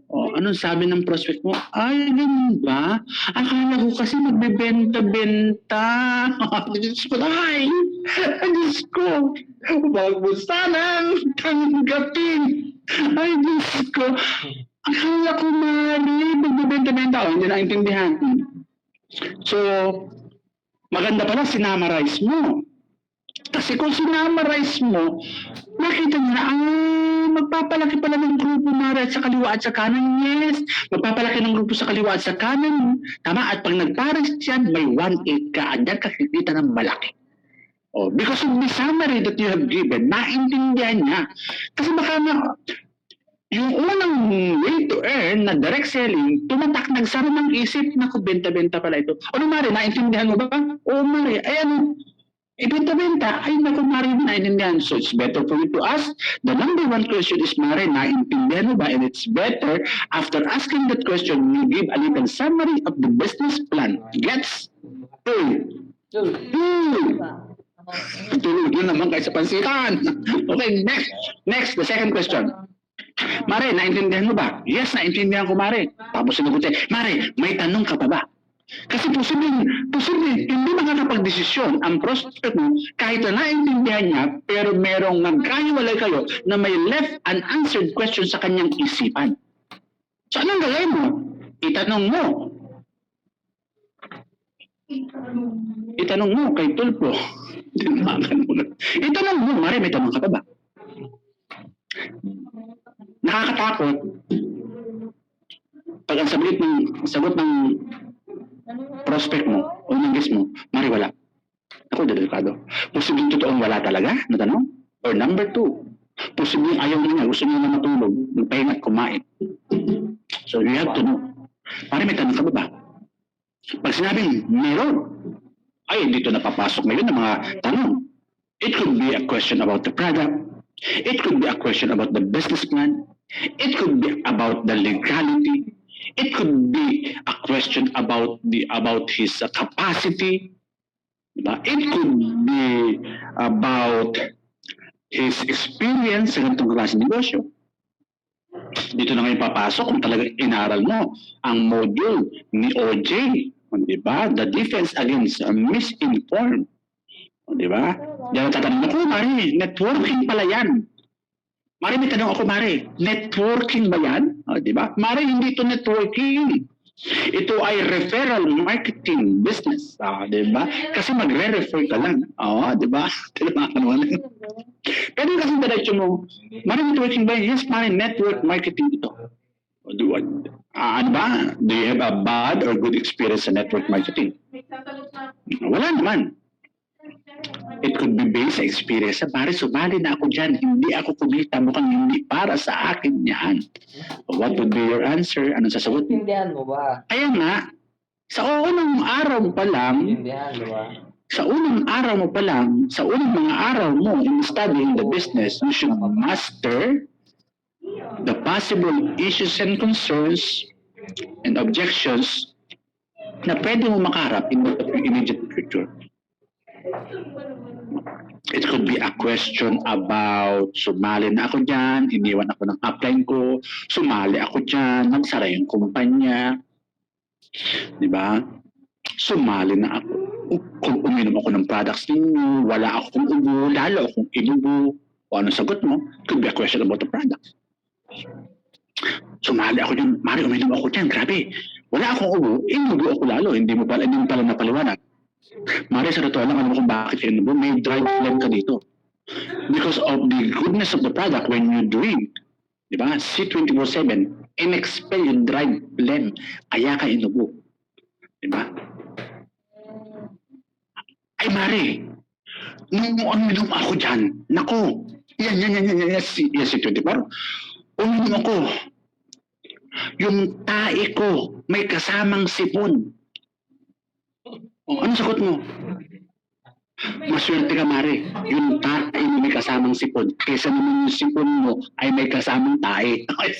O, anong sabi ng prospect mo? Ay, ganun ba? Akala ko kasi magbebenta-benta. Diyos ko, ay! Diyos ko! Huwag mo sanang tanggapin. Ay, Diyos ko! Akala ko, Mari, magbebenta-benta. O, hindi naintindihan. So, maganda pala, sinamarize mo. Kasi kung sinamarize mo, nakita niya na, magpapalaki pala ng grupo Mara sa kaliwa at sa kanan. Yes, magpapalaki ng grupo sa kaliwa at sa kanan. Tama, at pag nagpares yan, may 1/8 ka, at yan kakikita ng malaki. Oh, because of the summary that you have given, naintindihan niya. Kasi baka yung unang way to earn na direct selling, tumatak, nagsara ng isip, naku, benta-benta pala ito. Ano, Mari, naintindihan mo ba? Oo, Mari, ayan, ibenta-benta, ay naku, Mari, naintindihan. So it's better for you to ask. The number one question is, Mari, naintindihan mo ba? And it's better, after asking that question, you give a little summary of the business plan. Gets? Tulog yun naman kayo sa pansitan. Okay, next, the second question. Mare, naintindihan mo ba? Yes, naintindihan ko, Mare. Tapos sinagot siya, Mare, may tanong ka pa ba? Kasi posible, hindi makakapag-desisyon ang prospect mo kahit na naintindihan niya, pero merong nagkahiwalay kayo na may left unanswered question sa kanyang isipan. So, anong gagawin mo? Itanong mo. Itanong mo kay Tulpo. Itanong mo, Mare, may tanong ka pa ba? Nakakatakot pag ang sagot ng prospect mo o ng guest mo, Mari, wala. Ako, delikado. Posibleng totoong wala talaga na tanong? Or number 2, posibleng ayaw niya, gusto niya na matulog, magpahinga at kumain. So you have to know. Mari, may tanong ka ba? Pag sinabing meron, ay dito napapasok ngayon ng mga tanong. It could be a question about the product. It could be a question about the business plan. It could be about the legality. It could be a question about his capacity. Diba? It could be about his experience sa ganitong klaseng negosyo. Dito na ngayon papasok kung talagang inaral mo ang module ni OJ. Diba? The defense against misinformed. Diba? Diyan tatanong ako, Mari, networking pala yan. Mari, may tanong ako, Mari, networking ba yan? Diba? Mari, hindi ito networking. Ito ay referral marketing business. Diba? Kasi magre-refer ka lang. Diba? Pero kasi diretso mo, Mari, networking ba yan? Yes, Mari, network marketing ito. Ano ba? Do you have a bad or good experience sa network marketing? Wala naman. It could be based sa experience. Pare, sumali na ako dyan. Hindi ako kumita. Mukhang hindi para sa akin yan. What would be your answer? Anong sasagot mo? Intindihan mo ba? Kaya nga, sa unang araw mo pa lang, sa unang mga araw mo in studying the business, you should master the possible issues and concerns and objections na pwede mo makaharap in the immediate future. It could be a question about sumali na ako dyan, iniwan ako ng upline ko, sumali ako dyan, nagsara yung kumpanya. Diba? Sumali na ako. Kung uminom ako ng products ninyo, wala akong ubo, lalo akong inubo. O anong sagot mo? It could be a question about the products. Sumali ako dyan, Mari, uminom ako dyan, grabe. Wala akong ubo, inubo ako lalo, hindi mo pala napaliwanag. Mari, sa totoo lang, alam mo kung bakit kayo inubo, may dried phlegm ka dito. Because of the goodness of the product when you drink, di ba? C24/7, in-expel yung dried phlegm, kaya ka inubo. Di ba? Ay, Mari, nung uminom ako dyan, nako, yes, C24, uminom ako, yung tae ko, may kasamang sipon. Ano sagot mo? Maswerte ka, Mari. Yung tae mo may kasamang sipon. Kaysa naman yung sipon mo ay may kasamang tae. Ay,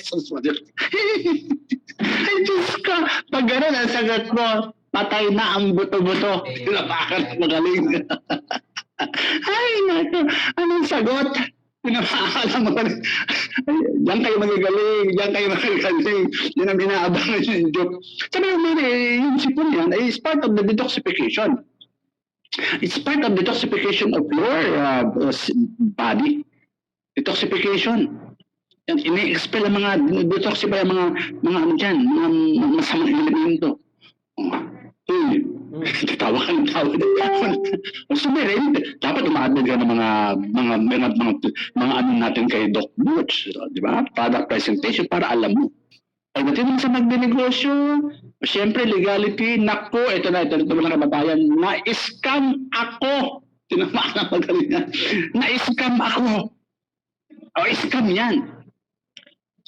ay, Diyos ka. Pag gano'n ang sagot mo, patay na ang buto-buto. Tinapakan, magaling. Ay, naku. Anong sagot? Pinapaalam mo, diyan kayo magagaling, diyan kayo magagaling. Yan ang inaabangan yung joke. Sabi mo, yung sipon yan is part of the detoxification. It's part of detoxification of your body. Detoxification. And ini-expel ang mga, detoxify ang mga ano dyan, mga masamang elemento. Tawa ka ng tawa. So, dapat umaadad ka ng mga ano natin kay Doc Butch, di ba? Product presentation para alam mo. Pagdating sa magdinegosyo, siyempre legality, nako, ito na mga kababayan, na-scam ako. Tinamaan ang magaling yan. Na-scam ako. O, scam yan.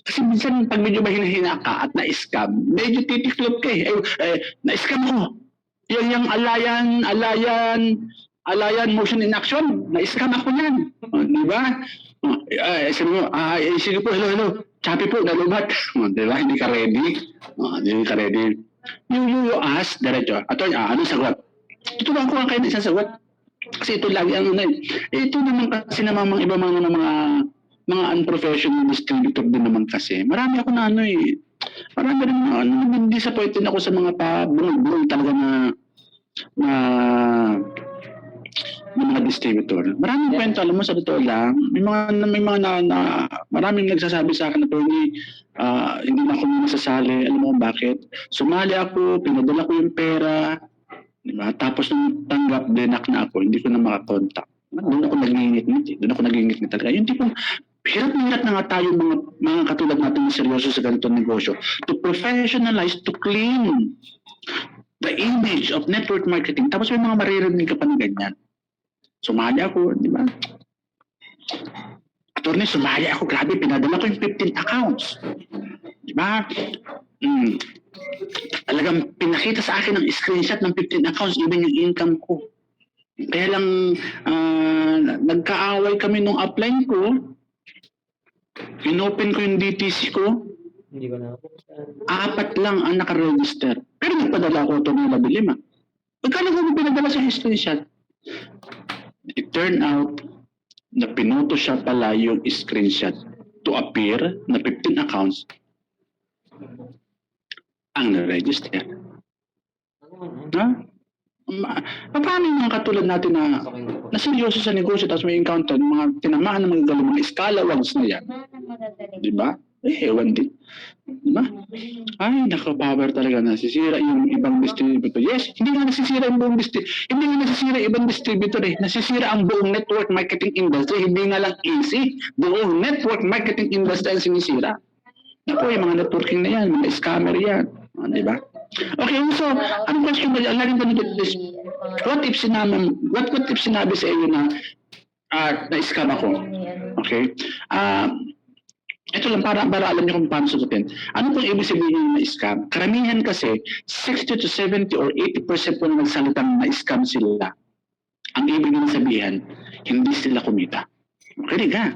Kasi minsan, pag medyo ba hinahina ka at na-scam, medyo titiklop ka na-scam ko. Yung Alayan Motion in Action, na-scam ako yan. Di ba? Sabi mo, sige po, hello. Chappy po, nalubat. Di ba? Hindi ka ready. You ask, diretso. Attorney, ano sagot? Ito ba ako kayo na isang sagot? Kasi ito lagi ang ano. Ito naman kasi namang iba mga unprofessional distributor din naman kasi. Marami ako na marami rin disappointed ako sa mga burong talaga na mga distributor. Maraming kwento, alam mo, sa totoo lang, maraming nagsasabi sa akin na hindi na ako nasasali. Alam mo kung bakit? Sumali ako, pinadala ko yung pera, diba? Tapos nung tanggap, dinak na ako, hindi ko na makakontak. Doon ako nagingit talaga. Yung tipong, hirap na nga tayo mga katulad natin na seryoso sa ganitong negosyo to professionalize, to clean the image of network marketing. Tapos may mga maririnig ka pa ng ganyan. Sumali ako, di ba? Attorney, sumali ako. Grabe, pinadala ko yung 15 accounts. Di ba? Talagang pinakita sa akin ng screenshot ng 15 accounts, even yung income ko. Kaya lang, nagkaaway kami nung upline ko. Inopen ko yung DTC ko. Hindi ko na. 4 lang ang nakaregister. Pero nagpadala ko ito ng 15. Pagkano ko pinadala sa screenshot? It turned out na pinuto siya pala yung screenshot to appear na 15 accounts ang na-register. Ha? Paano yung mga katulad natin na seryoso sa negosyo tapos may encounter mga tinamaan ng mga galing, mga scalawags na yan. Di ba? Ewan din. Di ba? Ay, nakapower talaga. Nasisira yung ibang distributor. Yes, hindi nga nasisira yung buong distributor. Hindi nga nasisira yung ibang distributor Nasisira ang buong network marketing industry. Hindi nga lang easy. Buong network marketing industry ang sinisira. Naku, yung mga networking na yan, mga scammer yan. Di ba? Okay, so, anong question ba? Laging ba nito this? What if sinabi sa iyo na na-scam ako? Okay? Ito lang, para alam niyo kung paano sagutin. Ano pong ibig sabihin ng na-scam? Karamihan kasi, 60 to 70 or 80% po na nagsalitang na-scam sila. Ang ibig nang sabihin, hindi sila kumita. Okay, ka?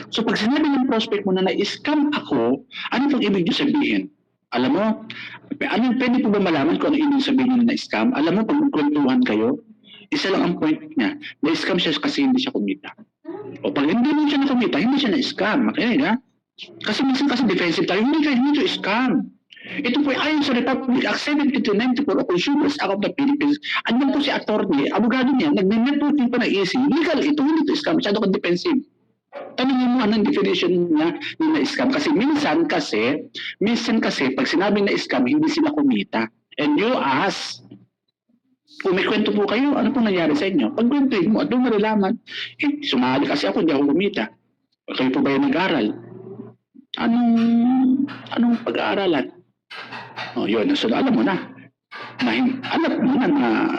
So, pag sinabi ng prospect mo na na-scam ako, ano pong ibig niyo sabihin? Alam mo, pwede po ba malaman kung ano ibig sabihin na na-scam? Alam mo, pag magkwentuhan kayo, isa lang ang point niya. Na-scam siya kasi hindi siya kumita. O pag hindi mo siya nakumita, hindi siya na-scam. Makinig ha? Kasi minsan kasi defensive tayo, hindi siya scam. Ito po ayon sa Republic Act 7294 o Consumers Act of the Philippines. Andyan po si attorney, abogado niya, nag-networking pa na easy. Legal, ito hindi ito scam. Masyado kang defensive. Tanungin mo anong definition niya na scam. Kasi minsan kasi pag sinabi na scam, hindi sila kumita. And you ask, kung may kwento po kayo, ano pong nangyari sa inyo? Pag kwentuhin mo at doon malalaman, sumali kasi ako, hindi ako kumita. Kayo po ba yung nag-aral? Anong pag-aaralan? O yun, so alam mo na. Alam mo na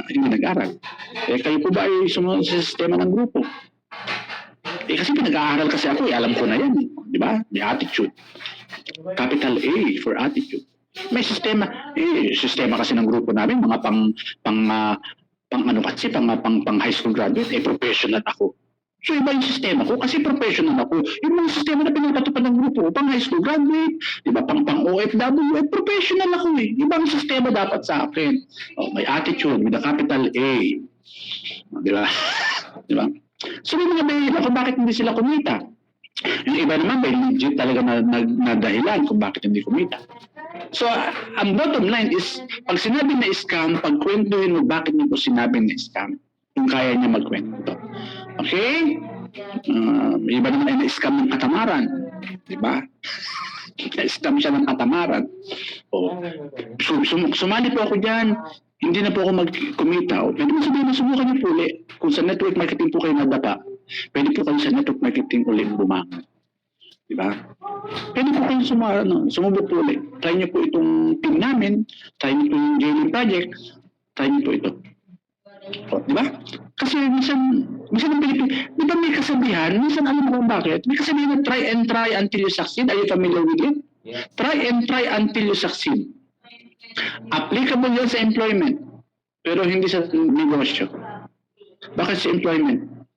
hindi nag-aral. Kayo po ba ay sumunod sa sistema ng grupo? Kasi pinag-aaral kasi ako, alam ko na yan. Di ba? May attitude. Capital A for attitude. May sistema. Sistema kasi ng grupo namin, mga pang high school graduate, professional ako. So iba yung sistema ko kasi professional ako. Yung mga sistema na pinagpatupad ng grupo, pang high school graduate, di ba, pang OFW, professional ako eh. Ibang sistema dapat sa akin. May attitude with a capital A. Di ba? Di ba? So may mga dahilan kung bakit hindi sila kumita. Yung iba naman may legit talaga na dahilan kung bakit hindi kumita. So, ang bottom line is, pag sinabi na scam, pagkwentuhin mo bakit niyo po sinabi na scam, kung kaya niya magkwento. Okay? Iba naman ay na-scam ng katamaran. Diba? Na-scam siya ng katamaran. O, sumali po ako dyan. Hindi na po ako mag-kumita. O, pwede mo sabihin na subukan niyo po ulit. Kung sa network marketing po kayo nadapa, pwede po kayo sa network marketing ulit bumangon. Diba? Pwede po kayo sumubok po ulit. Try niyo po itong team namin. Try niyo po yung Jailing Project. Try niyo po ito. O, diba? Kasi minsan ang Pilipinas, di ba may kasabihan? Minsan alam mo kung bakit? May kasabihan na try and try until you succeed. Are you familiar with it? Yeah. Try and try until you succeed. Applicable yan sa employment, pero hindi sa negosyo. Bakit sa employment?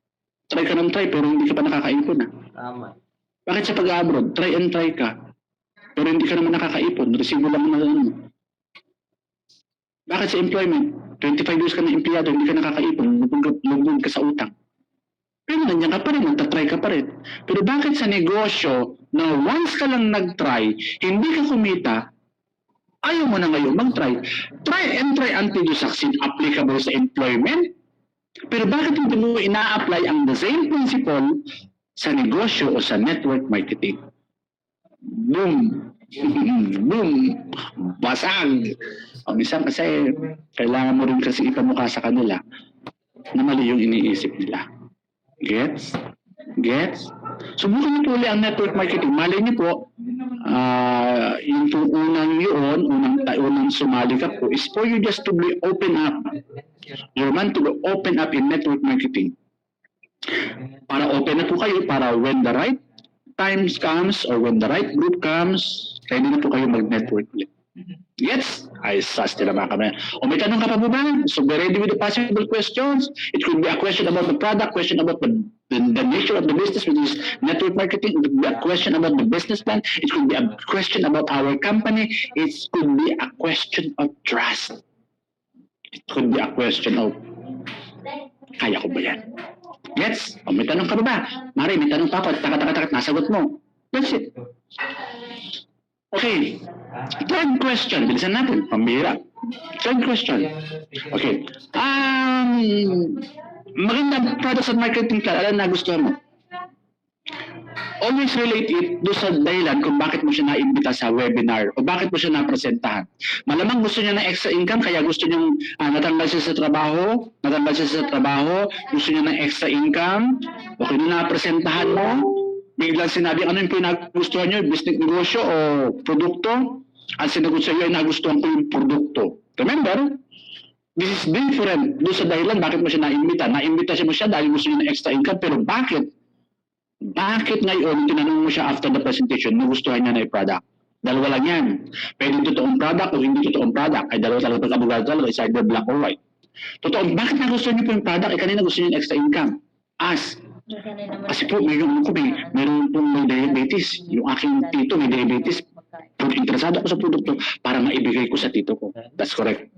Try ka ng try, pero hindi ka pa nakakaipon. Tama. Bakit sa pag-abroad? Try and try ka, pero hindi ka naman nakakaipon. Resibo lang na ano. Bakit sa employment? 25 years ka na empleyado, hindi ka nakakaipon, lubog ka sa utang. Pero nandiyan ka pa rin, nagtatry ka pa rin. Pero bakit sa negosyo, na once ka lang nag-try, hindi ka kumita, ayaw mo na ngayon mag-try. Try and try until you succeed. Applicable sa employment. Pero bakit hindi mo ina-apply ang the same principle sa negosyo o sa network marketing? Boom! Boom! Basag! O minsan kasi, kailangan mo rin kasi ipamukha sa kanila na mali yung iniisip nila. Gets? Gets? Subukan niyo po ulit ang network marketing. Malay niyo po, yung unang sumali ka po is for you just to be open up. Your man to be open up in network marketing. Para open na po kayo, para when the right times comes or when the right group comes, ready na po kayo mag-network ulit. Yes? Ay, sas nila mga kami. O may tanong ka pa po ba? So be ready with the possible questions. It could be a question about the product, question about the nature of the business, which is network marketing. It could be a question about the business plan. It could be a question about our company. It could be a question of trust. It could be a question of, kaya ko ba yan? Yes? O may tanong ka ba? Mari, may tanong pa ako. Takat, nasagot mo. That's it. Okay. Third question. Bilisan natin. Pambira. Third question. Okay. Magandang products at marketing plan. Alam na gusto mo. Always relate it doon sa dahilan kung bakit mo siya naimbita sa webinar o bakit mo siya napresentahan. Malamang gusto niya ng extra income kaya gusto niya natanggal siya sa trabaho, gusto niya ng extra income, okay na napresentahan mo, biglang sinabi ano yung pinagustuhan niyo, business negosyo o produkto, ang sinagot sa iyo ay nagustuhan ko yung produkto. Remember? This is different doon sa dahilan bakit mo siya naimbita. Naimbita mo siya dahil gusto niya ng extra income pero bakit? Bakit ngayon, tinanong mo siya after the presentation, nagustuhan niya na yung product? Dalawa lang yan. Pwede totoong product o hindi totoong product. Ay dalawa talaga pag-abogado talaga, it's either black or white. Totoong, bakit nagustuhan niyo po yung product? Kanina gusto niyo yung extra income. Ask. Kasi po, meron pong may diabetes. Yung aking tito may diabetes. Interesado ako sa produkto para maibigay ko sa tito ko. That's correct.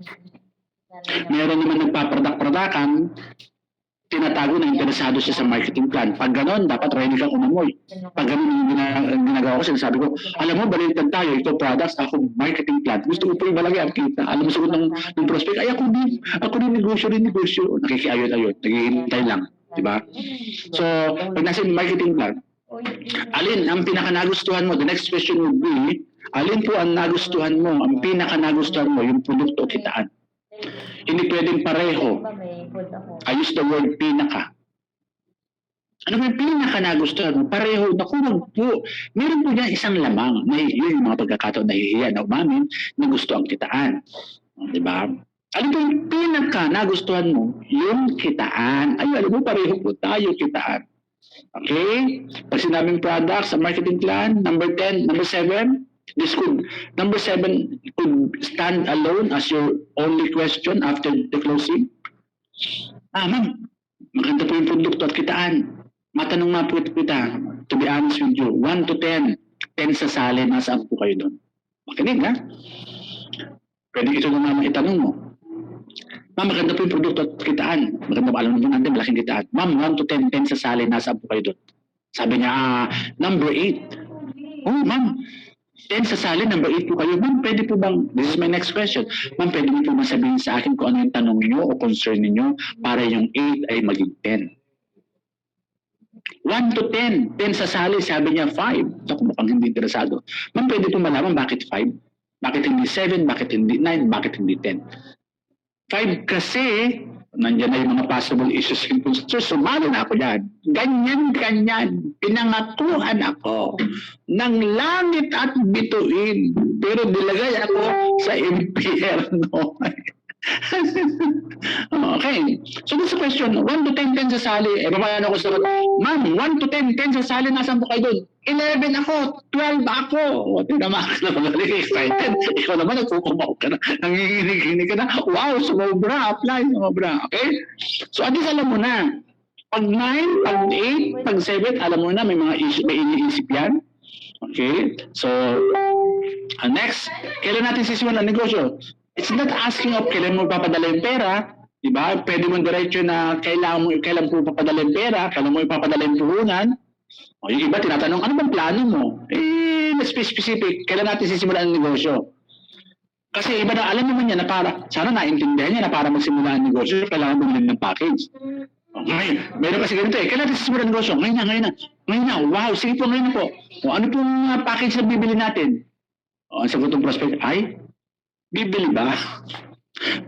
Meron naman nagpaproduct-productan, tinatago na interesado siya sa marketing plan. Pag gano'n, dapat ready kang umamoy. Pag gano'n yung ginagawa ko, sinasabi ko, alam mo, baliktad tayo, ito products, ako marketing plan. Gusto ko po yung malagay ang kita. Alam mo, sagot ng prospect, ay ako din negosyo. Nakikiayot-ayot, naghihintay lang. Diba? So, pag nasa marketing plan, alin ang pinaka-nagustuhan mo? The next question would be, alin po ang nagustuhan mo, ang pinaka-nagustuhan mo, yung produkto o kitaan? Hindi pwedeng pareho. I use the word pinaka. Ano ba yung pinaka nagustuhan mo? Pareho, naku, po. Meron po dyan isang lamang. Yun yung mga pagkakataon na hihiya na umamin na gusto ang kitaan. Diba? Ano ba yung pinaka nagustuhan mo? Yung kitaan. Ay, alam mo, pareho po tayo kitaan. Okay? Pag sinabing products, sa marketing plan, number 10, number 7, number 7 could stand alone as your only question after the closing. Ma'am, maganda po yung produkto at kitaan. Matanong nga po kita, to be honest with you, 1 to 10, 10 sa sali, nasaan po kayo doon? Makinig, ha? Pwede ito naman itanong mo. Ma'am, maganda po yung produkto at kitaan. Maganda po, alam naman natin, malaking kitaan. Ma'am, 1 to 10, 10 sa sali, nasa po kayo doon. Sabi niya, number 8. Oh, ma'am, 10 sa sali, number 8 po kayo. Ma'am, pwede po bang, this is my next question, ma'am, pwede mo po masabihin sa akin kung ano yung tanong niyo o concern niyo para yung 8 ay maging 10. 1 to 10, 10 sa sali, sabi niya 5. Ako mukhang hindi interesado. Ma'am, pwede po malaman bakit 5? Bakit hindi 7? Bakit hindi 9? Bakit hindi 10? 5 kasi, nandiyan na yung mga possible issues and concerns. Sumali na ako yan. Ganyan. Pinangakuan ako ng langit at bituin. Pero dilagay ako sa impyerno. Okay. So this question, 1 to 10, 10 sa sali. Paano ako sagot? Ma'am, 1 to 10, 10 sa sali, nasan po kayo doon? 11 ako, 12 ako. O, tinamak na magaling, excited. Ikaw naman, nagkukumaw ka na. Nanginginig ka na. Wow, sumobra, apply, sumobra. Okay? So at least alam mo na. Pag 9, pag 8, pag 7, alam mo na, may mga issue, may iniisip yan. Okay? So, next, kailan natin sisimulan ang negosyo? It's not asking of kailan mo papadala yung pera, di ba? Pwede mo diretso na kailan mo papadala yung pera, kailan mo ipapadala yung puhunan. O yung iba tinatanong, ano bang plano mo? Let's be specific, kailan natin sisimulan ang negosyo? Kasi iba na, alam naman niya na para, sana naintindihan niya na para magsimula ang negosyo, kailangan bumili ng package. Ngayon, meron kasi ganito kailan natin sisimulan ang negosyo? Ngayon na, wow, sige po, ngayon na po. O ano pong package na bibili natin? O ang sagot ng prospect, ay, bibili ba?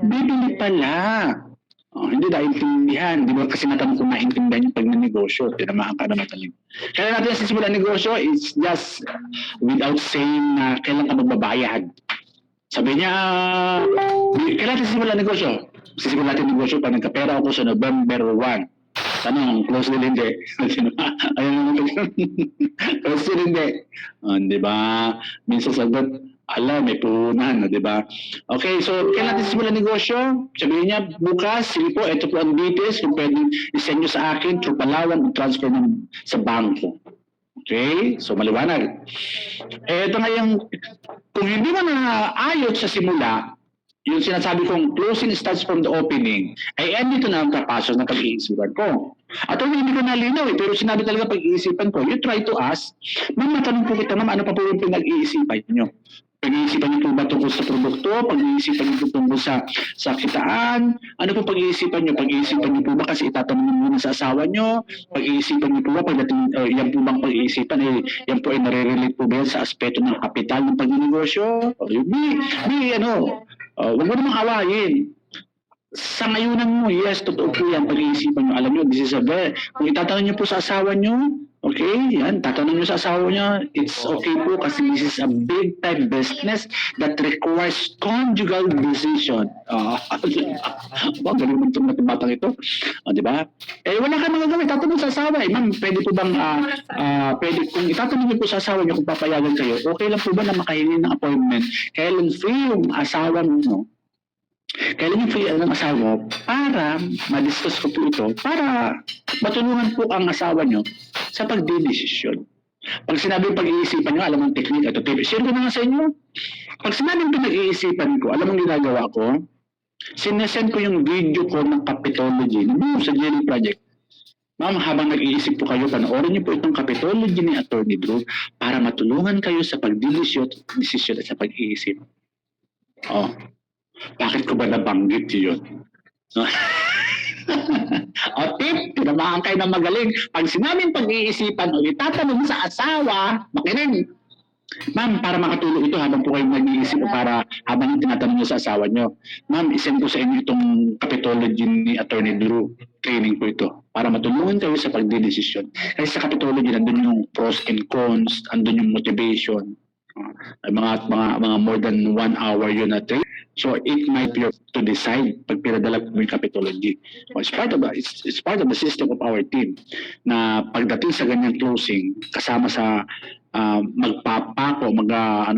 Bibili pala. Hindi naintindihan. Di ba kasi natanong kung naintindihan yung pag-negosyo. Tinamaan ka na matalim. Kaya natin sisimulan ang negosyo, it's just without saying na kailan ka magbabayad. Sabi niya, kailan natin sisimulan ang negosyo? Sisimulan natin ang negosyo pag nagkapera ako sa November 1. Tanong, close din hindi. Ayun naman. Close din hindi. Di ba? Minsan sagot, may puhunan, di ba? Okay, so kailan natin simulan negosyo? Sabihin niya, bukas, sige po, ito po ang details, kung pwedeng isend nyo sa akin, through Palawan, transfer sa bangko. Okay, so maliwanag. Ito nga yung, kung hindi mo na ayot sa simula, yung sinasabi kong closing starts from the opening, ay dito na ang kapasok ng pag-iisipan ko. At hindi ko nalinaw pero sinabi talaga pag-iisipan ko, you try to ask, ma'am, matanong po kita, ma'am, ano pa po yung pinag-iisipan nyo? Pag-iisipan niyo po ba tungkol sa produkto? Pag-iisipan niyo po tungkol sa kitaan? Ano po pag-iisipan niyo? Pag-iisipan niyo po ba kasi itatanong niyo muna sa asawa niyo? Pag-iisipan niyo po ba pagdating, yan po bang pag-iisipan? Yan po ay nare-relate po ba yan sa aspeto ng kapital ng pag-negosyo? Huwag mo namang awayin. Sa ngayunan mo, yes, totoo po yan, pag-iisipan nyo. Alam nyo, this is a very, kung itatanong nyo po sa asawa nyo, okay, yan, tatanong nyo sa asawa nyo, it's okay po kasi this is a big time business that requires conjugal decision. Galing mo itong batang ito. Di ba? Wala ka magagawin, tatanong sa asawa. Ma'am, pwede po bang, kung itatanong nyo po sa asawa nyo kung papayagan kayo, okay lang po ba na makahingi ng appointment? Kailan free yung asawa mo? Kailan yung free ang asawa mo para ma-discuss ko po ito, para matulungan po ang asawa nyo sa pagdidesisyon. Pag sinabing pag-iisipan nyo, alam mong technique, ito tip, share ko na nga sa inyo. Pag sinabing pinag-iisipan ko, alam mong ginagawa ko, sinesend ko yung video ko ng Capitology, sa Jelly Project. Ma'am, habang nag-iisip po kayo, panoorin niyo po itong Capitology ni Attorney Drew para matulungan kayo sa pagdidesisyon at sa pag-iisip. Bakit ko ba nabanggit yun? Tip, tinamaan kayo ng magaling. Pag sinabing pag-iisipan o itatanong sa asawa, makinig. Ma'am, para makatulong ito habang po kayo nag-iisip o para habang tinatanong nyo sa asawa nyo. Ma'am, isend ko sa inyo itong Capitology ni Attorney Drew. Training po ito. Para matulungan kayo sa pagdidesisyon. Kasi sa Capitology, nandun yung pros and cons, nandun yung motivation. Mga more than 1 hour yun na training. So it might be to decide pag pinadala mo yung Capitology. It's part of the system of our team na pagdating sa ganyang closing, kasama sa magpapako,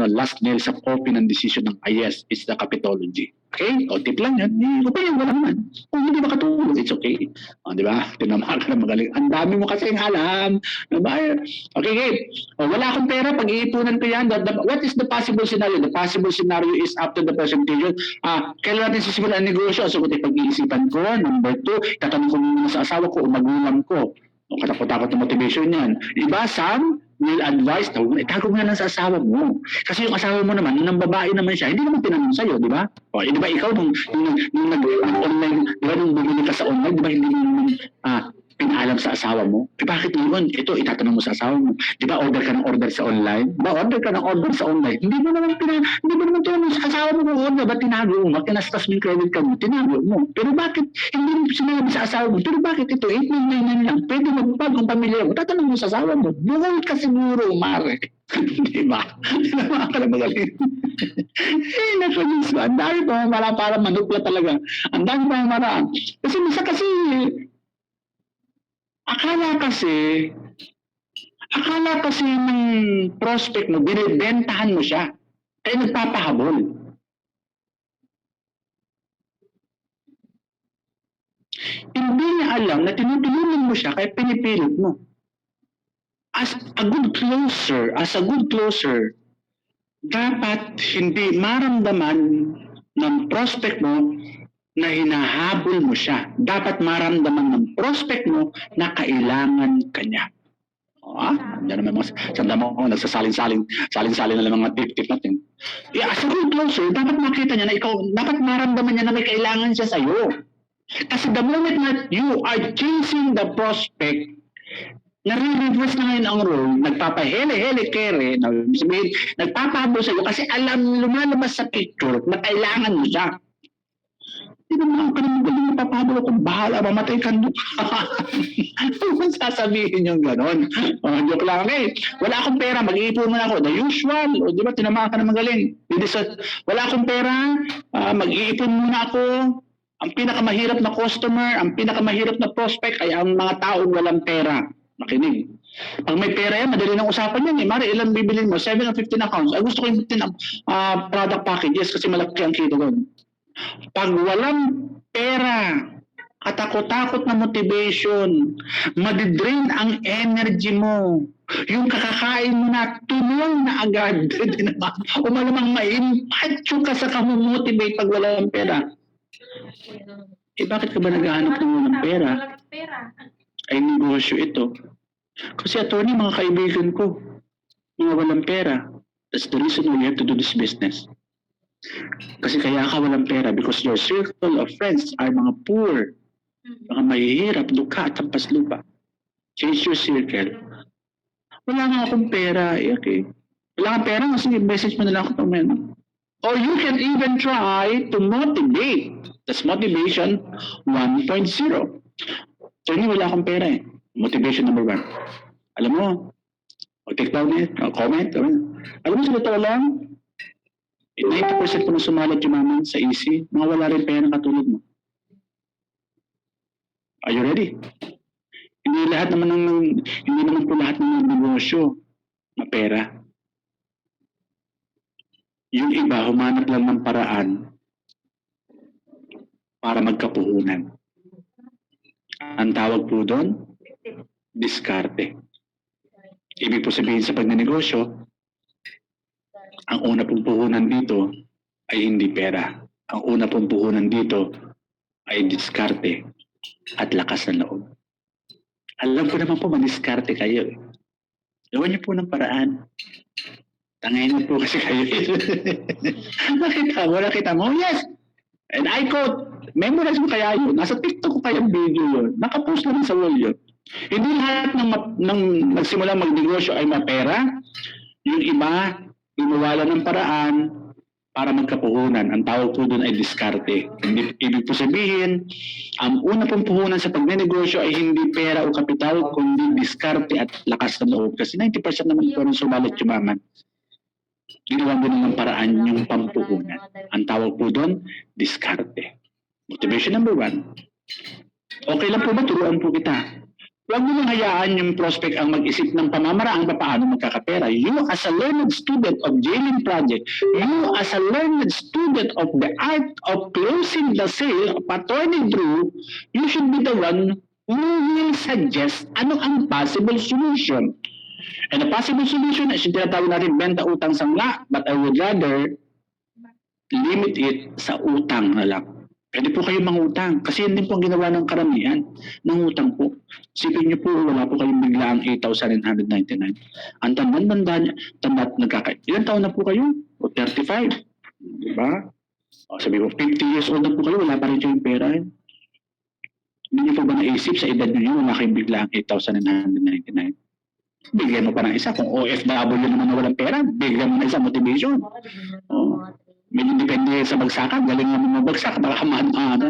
last nail sa coffin ng decision ng IS is the Capitology. Okay? O, tip lang yan. Okay, wala naman. Kung hindi makatulog, it's okay. O, di ba? Tinamahan ka na magaling. Ang dami mo kasing alam. Diba? Okay, Gabe. O, wala akong pera, pag-iipunan ko yan. What is the possible scenario? The possible scenario is after the presentation. Kailan natin sisimulan ang negosyo? So, pag-iisipan ko. Number 2, tatanong ko muna sa asawa ko o magulang ko. O, katakot-takot na motivation yan. Iba, Sam, will advise, itago mo na lang sa asawa mo. Kasi yung asawa mo naman, nung babae naman siya, hindi naman tinanong sa'yo, di ba? O, di ba ikaw, nung nag-online, di ba, nung bumili ka sa online, di ba, hindi mo naman pinalam sa asawa mo? Bakit ngayon? Ito, itatanong mo sa asawa mo. Di ba, order ka ng order sa online? Ba, order ka ng order sa online? Hindi mo naman tinanong sa asawa mo kung order, ba tinago mo? Kinastas mo yung credit card mo, tinago mo. Pero bakit, hindi mo sinabi sa asawa mo, pero bakit ito, 899 lang, pwede magpagong pamilya mo, tatanong mo sa asawa mo, buhol ka siguro, mare. Di ba? Tinamaan ka na magaling. Naku, ang dami pa mamara para manupla talaga. Ang dami pa mamara. Kasi misa kasi, akala kasi ng prospect mo, binibentahan mo siya. Kaya nagpapahabol. Hindi niya alam na tinutulungan mo siya kaya pinipilit mo. As a good closer, dapat hindi maramdaman ng prospect mo na hinahabol mo siya. Dapat maramdaman ng prospect mo na kailangan kanya. Diyan naman sandama ko, nagsasalin-salin na lang mga tip-tip natin. As a good closer, dapat makita niya na ikaw, dapat maramdaman niya na may kailangan siya sa'yo. Kasi the moment that you are chasing the prospect, nare-reverse na ngayon ang role, nagpapahele-hele-kere, sabihin, nagpapahabol sa'yo kasi alam, lumalabas sa picture na kailangan mo siya. Hindi naman ka naman galing napapahabol ako, bahala, mamatay ka doon. Ano sasabihin yung gano'n? Joke lang, okay. Wala akong pera, mag-iipon muna ako. The usual, o di ba, tinamaan ka naman galing. Wala akong pera, mag-iipon muna ako. Ang pinakamahirap na customer, ang pinakamahirap na prospect ay ang mga taong walang pera. Makinig. Pag may pera yan, madali nang usapan yan. Mari, ilan bibilin mo? 7 o 15 accounts. Ay, gusto ko yung 15 product packages kasi malaki ang kita doon. Pag walang pera, katakot-takot na motivation, madidrain ang energy mo. Yung kakakain mo na, tuloy na agad. O malamang ma-impact ka sa kamumotivate pag walang pera. Bakit ka ba naghahanap ng walang pera? Ay negosyo ito. Kasi attorney, mga kaibigan ko, mga walang pera. That's the reason why you have to do this business. Kasi kaya ka walang pera because your circle of friends are mga poor, mga mahihirap, dukha at hampas lupa. Change your circle. Wala nga akong pera. Okay. Wala kang pera, kasi message mo na lang ako pamaya. Or you can even try to motivate. That's motivation 1.0. So, hindi wala akong pera eh. Motivation number 1. Alam mo, take down it, comment. Alam mo, sa totoo lang, 90% po na sumalat yung maman sa easy, mga wala rin pera katulad mo. Are you ready? Hindi naman po lahat ng negosyo na pera. Yung iba, humanap lang ng paraan para magkapuhunan. Ang tawag po doon, diskarte. Ibig po sabihin sa pagnenegosyo, ang una pong puhunan dito ay hindi pera. Ang una pong puhunan dito ay diskarte at lakas ng loob. Alam ko naman po, madiskarte kayo. Gawin niyo po ng paraan. Tangayin niyo po kasi kayo. Nakita mo? Yes! And I quote, memorize mo kaya yun. Nasa TikTok ko kaya video yun. Nakapost naman sa wall yun. Hindi lahat ng nagsimula magnegosyo ay mapera. Yung iba, inuwala ng paraan para magkapuhunan. Ang tawag po doon ay diskarte. Ibig po sabihin, ang una pong puhunan sa pagnenegosyo ay hindi pera o kapital, kundi diskarte at lakas ng loob. Kasi 90% naman po rin sumalit yumaman. Ginawa mo ng paraan yung pampuhunan. Ang tawag po doon, diskarte. Motivation number 1. Okay lang po ba? Turuan po kita. Huwag mo nang hayaan yung prospect ang mag-isip ng pamamaraang paano magkakapera. You as a learned student of Jalen Project, you as a learned student of the art of closing the sale of Attorney Drew, you should be the one who will suggest ano ang possible solution. And the possible solution is yung tinatawag natin benta utang sangla, but I would rather limit it sa utang na lang. Pwede po kayo mangutang kasi yan din po ang ginawa ng karamihan ng utang po. Sipin niyo po, wala po kayong biglaang 8,999. Ang tanda niya, ilang taon na po kayo? O 35. Diba? O, sabi ko, 50 years old na po kayo, wala pa rin kayong pera. Hindi niyo po ba naisip sa edad niyo, wala kayong biglaang 8,999. Bigyan mo pa ng isa. Kung OFW naman na walang pera, bigyan mo na isa motivation. O, medyo depende sa bagsakan. Galing naman mabagsak. Baka ano.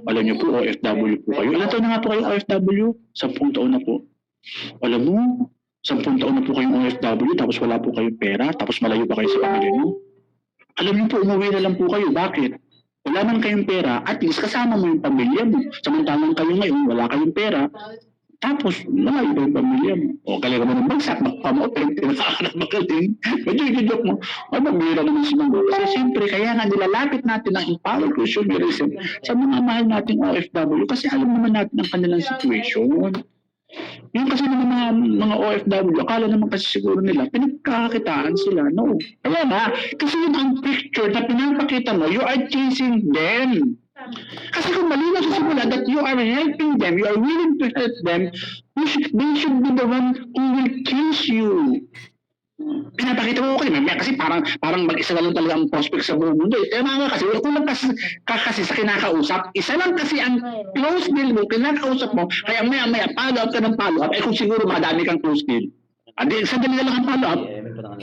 Alam niyo po, OFW po kayo. Ilan taon na nga po kayong OFW? 10 taon na po. Alam mo, 10 taon na po kayong OFW, tapos wala po kayong pera, tapos malayo pa kayo sa pamilya niyo. Alam niyo po, umuwi na lang po kayo. Bakit? Wala man kayong pera, at least kasama mo yung pamilya mo. Samantalang kayo ngayon, wala kayong pera, tapos malayo pa yung pamilya mo. O galing mo ng bagsak, makapamoteng, tinakakanap magaling. Medyo i-joke mo, ay magbira naman si Mamo. Kasi siyempre, kaya nga nilalapit natin ang empowered consumerism sa mga mahal nating OFW kasi alam naman natin ang kanilang situation. Yung kasi mga OFW, akala naman kasi siguro nila, pinagkakakitaan sila. No. Kaya nga, kasi yun ang picture na pinapakita mo, you are chasing them. Kasi kung malinaw sa simula that you are helping them, you are willing to help them, they should be the one who will chase you. Pinapakita mo kasi parang mag-isa na lang talaga ang prospect sa buong mundo. Tama nga kasi, kung lang kasi sa kinakausap, isa lang kasi ang close deal mo, kinakausap mo, kaya maya follow up ka ng follow up, kung siguro madami kang close deal. Adi, sandali na lang ang follow up.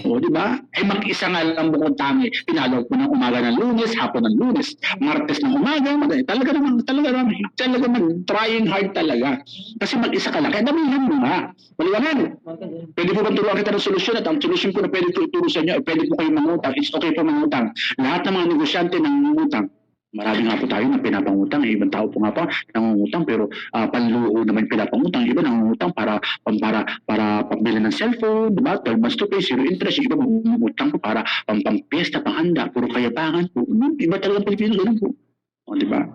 O, di ba? Mag-isa nga lang bukod tangi. Pinalo mo ng umaga ng Lunes, hapon ng Lunes, Martes ng umaga, talaga naman trying hard talaga. Kasi mag-isa ka lang. Kaya damihan mo nga. Maliwanag. Pwede po bang turuan kita ng solusyon? At ang solusyon po na pwede ko ituro sa inyo, pwede po kayong mangutang. It's okay po mangutang. Lahat ng mga negosyante ng mangutang. Marami nga po tayo na pinapangutang. Ibang tao po nga pa nangungutang pero panluo naman pinapangutang. Iba nangungutang para pambili ng cellphone, diba? 12 months to pay, zero interest. Iba mangungutang po para pampiesta, panghanda, puro kayabangan po. Iba talagang Pilipino, ganun po. O, diba?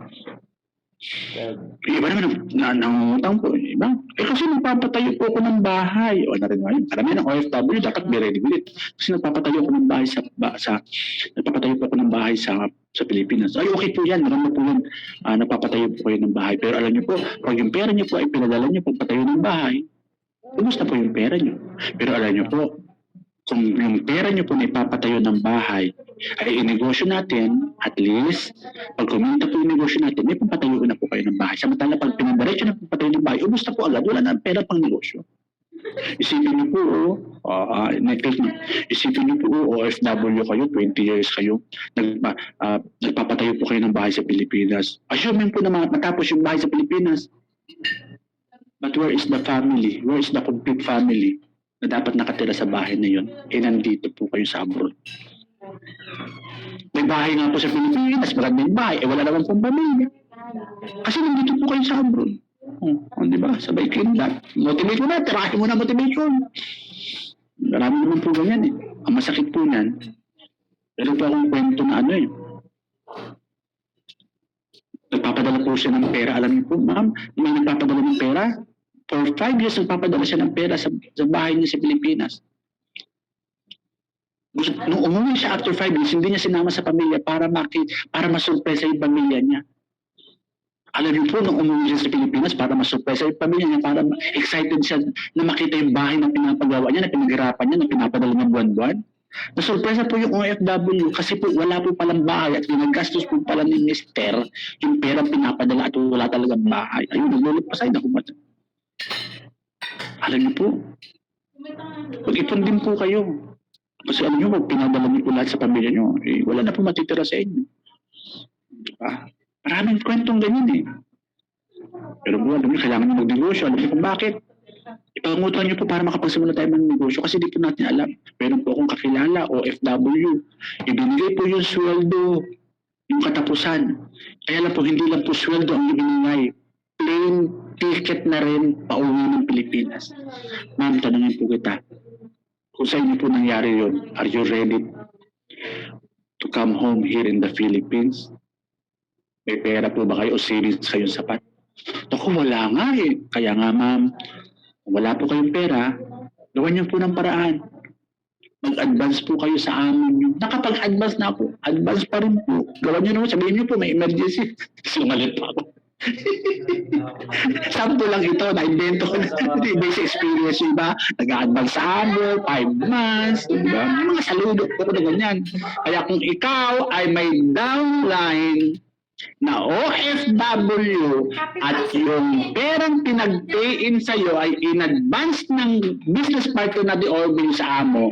Iba naman nangungutang po. Iba? Kasi nagpapatayo po ako ng bahay. O, narin nga yun. Karami ng OFW, dapat be ready with it. Kasi nagpapatayo ako ng bahay nagpapatayo po ako ng bahay sa Pilipinas. Ay, okay po yan. Marami po yan. Nagpapatayo po kayo ng bahay. Pero alam niyo po, pag yung pera niyo po ay pinadala niyo po patayo ng bahay, kumusta po yung pera niyo? Pero alam niyo po, kung yung pera niyo po na ipapatayo ng bahay ay inegosyo natin, at least, pag kumita po yung negosyo natin, may papatayo na po kayo ng bahay. Samantala, pag pinadiretso na po patayo ng bahay, ubos na po agad, wala na pera pang negosyo. Isipin niyo po, isipin niyo po, OFW kayo, 20 years kayo, nagpapatayo po kayo ng bahay sa Pilipinas. Assuming po na matapos yung bahay sa Pilipinas, but where is the family? Where is the complete family na dapat nakatira sa bahay na yun? Nandito po kayo sa abroad. May bahay nga po sa Pilipinas, maraming bahay, wala naman pong pamilya. Kasi nandito po kayo sa abroad. Di ba? Sabay kindat. Motivate mo na, tirahin mo na motivation. Marami naman po ganyan eh. Ang masakit po yan, pero po akong kwento na nagpapadala po siya ng pera. Alam niyo po, ma'am, may nagpapadala ng pera. For 5 years, nagpapadala siya ng pera sa bahay niya sa Pilipinas. Nung umuwi siya after 5 years, hindi niya sinama sa pamilya para masurpresa yung pamilya niya. Alam niyo po, nung umuwi siya sa Pilipinas para masurpresa yung pamilya niya, para excited siya na makita yung bahay na pinapagawa niya, na pinaghirapan niya, na pinapadala niya buwan-buwan. Nasurpresa po yung OFW kasi po wala po palang bahay at ginagastos po pala ni Mister yung pera pinapadala at wala talagang bahay. Ayun, naglulupasay na kumata. Alam niyo po, mag-ipon din po kayo. Kasi alam niyo, pag pinadala niyo po lahat sa pamilya niyo, wala na po matitira sa inyo. Diba? Maraming kwentong ganyan eh. Pero po, alam niyo, kailangan niyo mag-negosyo. Alam niyo kung bakit. Ipangutang niyo po para makapagsimula tayo ng negosyo kasi di po natin alam. Meron po akong kakilala, OFW. Ibinigay po yung sweldo, yung katapusan. Kaya lang po, hindi lang po sweldo ang ibinigay. Plain ticket na rin pauwi ng Pilipinas. Ma'am, tanungin po kita, kung sa inyo po nangyari yun, are you ready to come home here in the Philippines? May pera po ba kayo o savings kayong sapat? Ako, wala nga eh. Kaya nga ma'am, kung wala po kayong pera, gawan niyo po ng paraan. Mag-advance po kayo sa amin nyo. Nakapag-advance na ako. Advance pa rin po. Gawan nyo naman, sabihin nyo po, may emergency. Sumalit pa ako. Sample lang ito, na-invento ko na. Basic experience yung iba. Nag-advance sa amin, 5 months. Diba? May mga saludo ko na ganyan. Kaya kung ikaw ay may downline na OFW at yung perang pinag-pay-in sa'yo ay in advance ng business partner na di-orbing sa amo,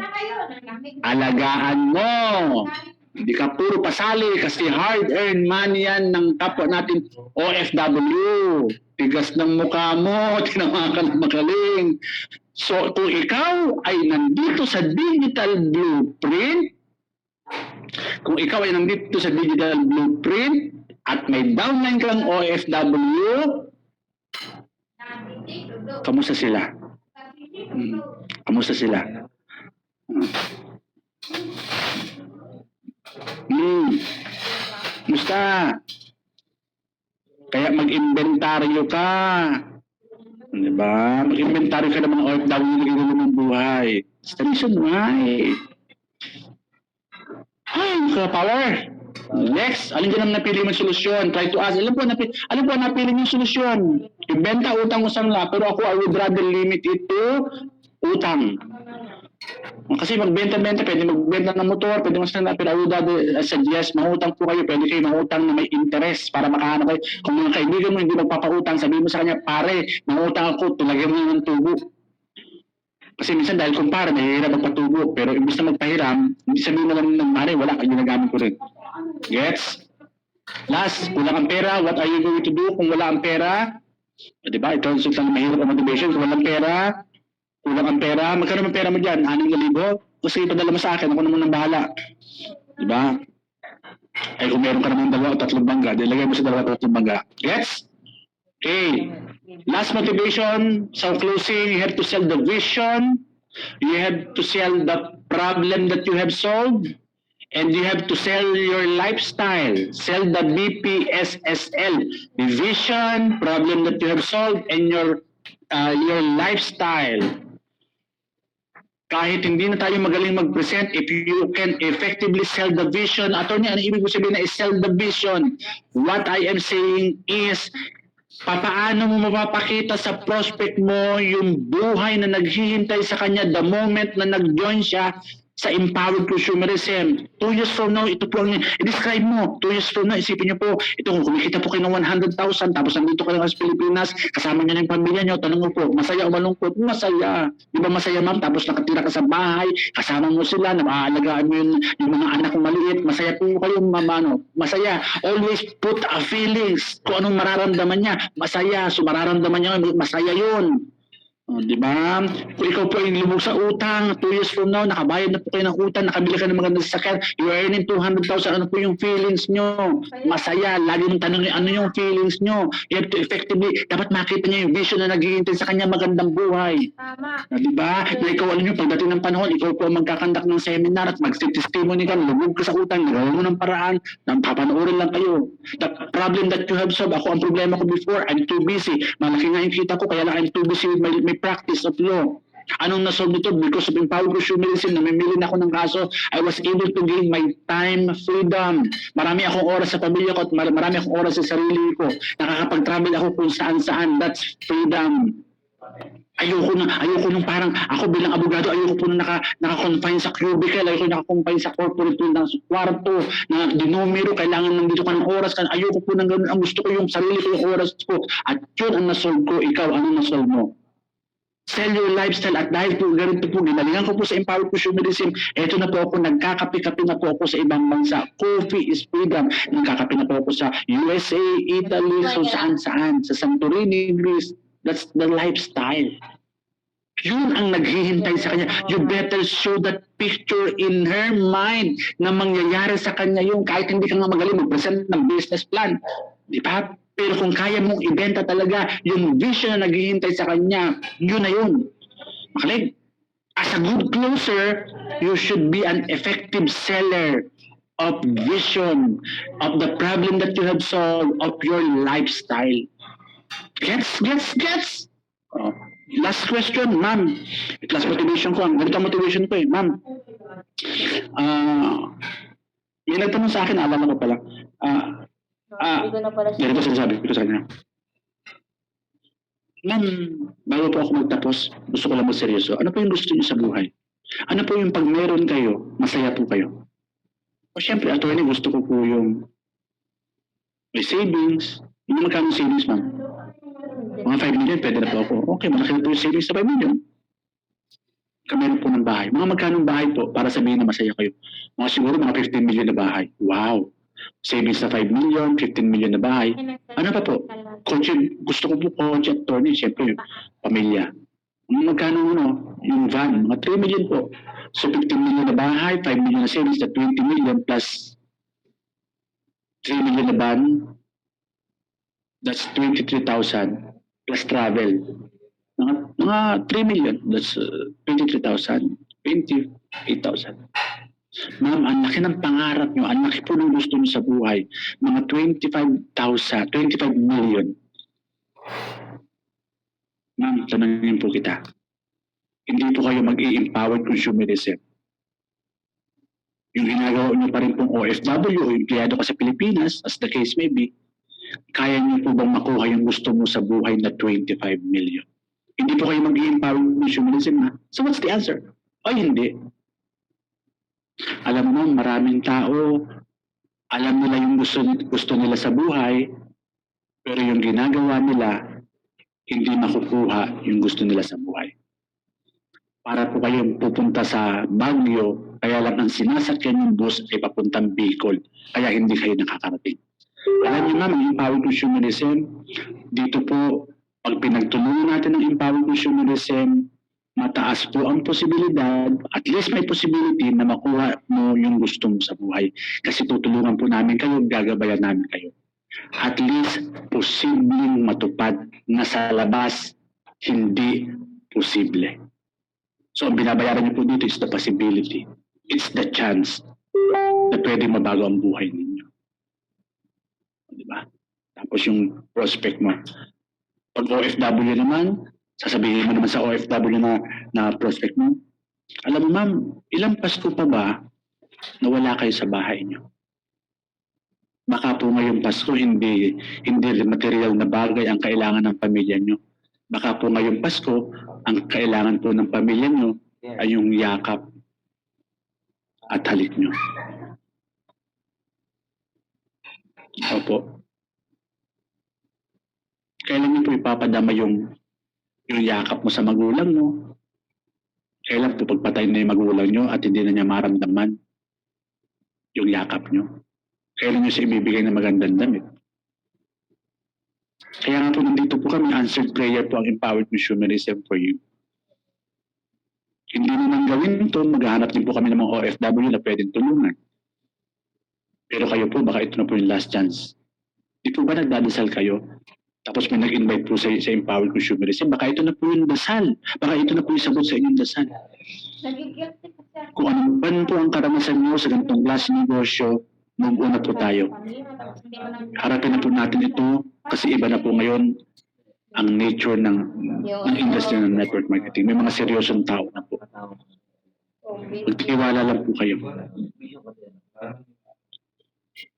alagaan mo. Hindi ka puro pasali kasi hard-earned money yan ng kapwa natin OFW. Tigas ng mukha mo, tinawa ka ng magaling. So kung ikaw ay nandito sa digital blueprint, at may downline kang OFW, kamusta sila? Kamusta sila? Kamusta? Kaya mag-inventaryo ka. Diba? Mag-inventaryo ka ng mga OFW na ginagawa ng buhay. That's the reason why. Ay, power. Next, alin dyan ang napili mong solusyon? Try to ask. Alam po, napili mong solusyon. Ibenta utang mo sangla, pero ako, I would rather limit it to utang. Kasi magbenta-benta, pwede magbenta ng motor, pwede masangla, pero I would rather suggest, mahutang po kayo, pwede kayo mahutang na may interest para makahanap kayo. Kung mga kaibigan mo hindi magpapautang, sabihin mo sa kanya, pare, mahutang ako, tulagyan mo ng tubo. Kasi minsan dahil kung para, nahihirap magpatubo. Pero imbis na magpahiram, hindi sabihin mo lang ng pare, wala, ginagamit ko rin. Gets? Last, kulang ang pera, what are you going to do kung wala ang pera? Diba? Ito ang sultan na mahirap ang motivation. Kung walang pera, kulang ang pera. Magkano ang pera mo dyan? 6,000? O sige, padala mo sa akin, ako naman ang bahala. Diba? Ay kung meron ka naman 2 o 3 bangga, dilagay mo sa 2 o 3 bangga. Gets? Okay. Last motivation, so closing, you have to sell the vision, you have to sell the problem that you have solved, and you have to sell your lifestyle. Sell the BPSSL, the vision, problem that you have solved, and your lifestyle. Kahit hindi na tayo magaling mag-present, if you can effectively sell the vision, attorney, ano ibig sabihin na is sell the vision? What I am saying is, papaano mo mapapakita sa prospect mo yung buhay na naghihintay sa kanya the moment na nag-join siya sa empowered consumerism. 2 years from now, ito po ang i-describe mo. 2 years from now, isipin niyo po, ito kung kumikita po kayo ng 100,000, tapos nandito kayo sa Pilipinas, kasama niyo na yung pamilya niyo, tanong mo po, masaya o malungkot? Masaya. Di ba masaya ma'am? Tapos nakatira ka sa bahay, kasama mo sila, naaalagaan mo yung mga anak mo maliit, masaya po kayo mamano. Masaya. Always put a feelings kung anong mararamdaman niya. Masaya. So mararamdaman niya, masaya yun. Di ba? Kung ikaw po ay lumog sa utang, 2 years from now, nakabayad na po kayo ng utang, nakabili ka ng mga nasasakyan, you are earning 200,000, ano po yung feelings nyo? Masaya. Lagi mong tanongin, ano yung feelings nyo? You have to effectively, dapat makita niya yung vision na naghihintay sa kanya magandang buhay. Tama. Di ba? Na ikaw, alam nyo, pagdating ng panahon, ikaw po magkakandak ng seminar at mag-testimony ka, lumog ka sa utang, nagawa mo ng paraan, papanoorin lang kayo. The problem that you have solved, ako ang problema ko before, I'm too busy. Malaki nga yung kita ko, kaya lang I'm too busy with my practice of law. Anong nasolve nito? Because of empowered consumerism, namimili na ako ng kaso, I was able to gain my time freedom. Marami akong oras sa pamilya ko at marami akong oras sa sarili ko. Nakakapag-travel ako kung saan-saan. That's freedom. Ayoko nung parang ako bilang abogado, ayoko po nung naka-confine sa cubicle, ayoko naka-confine sa corporate ng kwarto, na dinumero, kailangan nandito ka ng oras, ayoko po nang ganun. Ang gusto ko yung sarili ko, yung oras ko. At yun ang nasolve ko. Ikaw, anong nasolve mo? Sell your lifestyle at dahil po ganito po, ginalingan ko po sa empowered consumerism, eto na po ako, nagkakape-kape na po ako sa ibang bansa. Coffee is freedom. Nagkakape na po ako sa USA, Italy, so saan-saan. Sa Santorini, Greece. That's the lifestyle. Yun ang naghihintay sa kanya. You better show that picture in her mind na mangyayari sa kanya yung kahit hindi ka nga magaling mag-present ng business plan. Di ba? Pero kung kaya mong ibenta talaga yung vision na naghihintay sa kanya, yun na yun. Makinig. As a good closer, you should be an effective seller of vision, of the problem that you have solved, of your lifestyle. Gets? Oh. Last question, ma'am. Last motivation ko. Ganito ang motivation ko eh, ma'am. May nagtanong sa akin, alam ko pala. Ganito sinasabi ko sa kanya. Ma'am, bago po ako magtapos, gusto ko lang seryoso. Ano po yung gusto niyo sa buhay? Ano po yung pag meron kayo, masaya po kayo? O syempre, attorney, gusto ko po yung may savings. Yung magkano savings, ma'am? Mga 5 million, pwede na po ako. Okay, malaki na po yung savings sa 5 million. Meron po ng bahay. Mga magkano bahay po para sabihin na masaya kayo? Mga siguro mga 15 million na bahay. Wow! Savings na 5 million, 15 million na bahay. Ano pa po? Kotse, gusto ko po kotse at attorney, siyempre, pamilya. Magkano yung van? Mga 3 million po. So 15 million na bahay, 5 million na savings, na 20 million plus 3 million na van, that's 23,000 plus travel. Mga 3 million, that's 23,000, 28,000. Ma'am, ang laki ng pangarap nyo, ang laki po ng gusto nyo sa buhay. Mga 25 million. Ma'am, tanongin po kita. Hindi po kayo mag-i-empowered consumerism. Yung ginagawa nyo pa rin pong OFW o empleyado ka sa Pilipinas, as the case may be, kaya nyo po bang makuha yung gusto mo sa buhay na 25 million? Hindi po kayo mag-i-empowered consumerism, ha? So what's the answer? Ay, hindi. Alam mo, maraming tao, alam nila yung gusto nila sa buhay, pero yung ginagawa nila, hindi makukuha yung gusto nila sa buhay. Para po kayong pupunta sa Baguio, kaya lang ang sinasakyan yung bus ay papuntang Bicol, kaya hindi kayo nakakarating. Alam niyo ma'am, yung empowered consumerism, dito po, pag pinagtulungan natin ng empowered consumerism, mataas po ang posibilidad, at least may possibility na makuha mo yung gusto mo sa buhay. Kasi tutulungan po namin kayo, gagabayan namin kayo. At least, posibleng matupad na sa labas, hindi posible. So, ang binabayaran niyo po dito is the possibility. It's the chance na pwede mabago ang buhay ninyo. Diba? Tapos yung prospect mo. Pag OFW naman, sasabihin mo naman sa OFW na prospect mo, alam mo ma'am, ilang Pasko pa ba na wala kayo sa bahay niyo? Baka po ngayong Pasko hindi material na bagay ang kailangan ng pamilya niyo. Baka po ngayong Pasko, ang kailangan po ng pamilya niyo ay yung yakap at halik niyo. Opo. Kailan niyo po ipapadama yung yakap mo sa magulang mo? Kailan po pagpatay na yung magulang nyo at hindi na niya maramdaman yung yakap nyo? Kailan nyo siya ibibigay ng magandang damit? Kaya nga po nandito po kami, answered prayer po ang empowered consumerism for you. Hindi naman gawin ito, maghahanap din po kami ng mga OFW na pwedeng tulungan. Pero kayo po, baka ito na po yung last chance. Di po ba nagdadasal kayo? Tapos may nag-invite po sa empowered consumerism. Baka ito na po yung dasal. Baka ito na po yung sagot sa inyong dasal. Kung ano ba po ang karanasan nyo sa ganitong klase negosyo, mag-una po tayo. Harapin na po natin ito kasi iba na po ngayon ang nature ng industry ng network marketing. May mga seryosong tao na po. Magtiwala lang po kayo.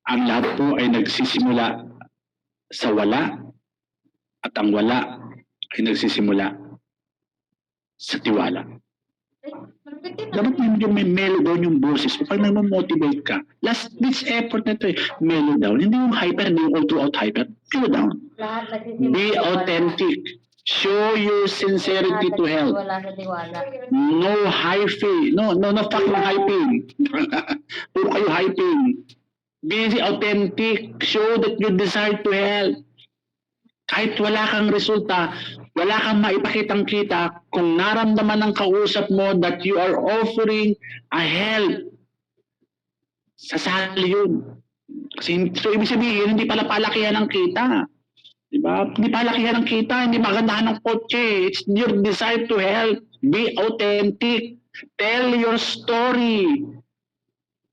Ang lahat po ay nagsisimula sa wala. At ang wala ay nagsisimula sa tiwala. Dapat may mellow down yung boses mo. Pag nag-motivate ka, this effort na ito mellow down. Hindi yung hyper, hindi yung all throughout hyper. Mellow down. Be authentic. Show your sincerity to help. No hyping. No fucking hyping. Puro kayo hyping. Be authentic. Show that you desire to help. Kahit wala kang resulta, wala kang maipakitang kita, kung naramdaman ng kausap mo that you are offering a help, sasali yun. Kasi so, ibig sabihin, hindi pala palakihan ng kita. Diba? Hindi palakihan ng kita, hindi magandahan ng kotse. It's your desire to help. Be authentic. Tell your story.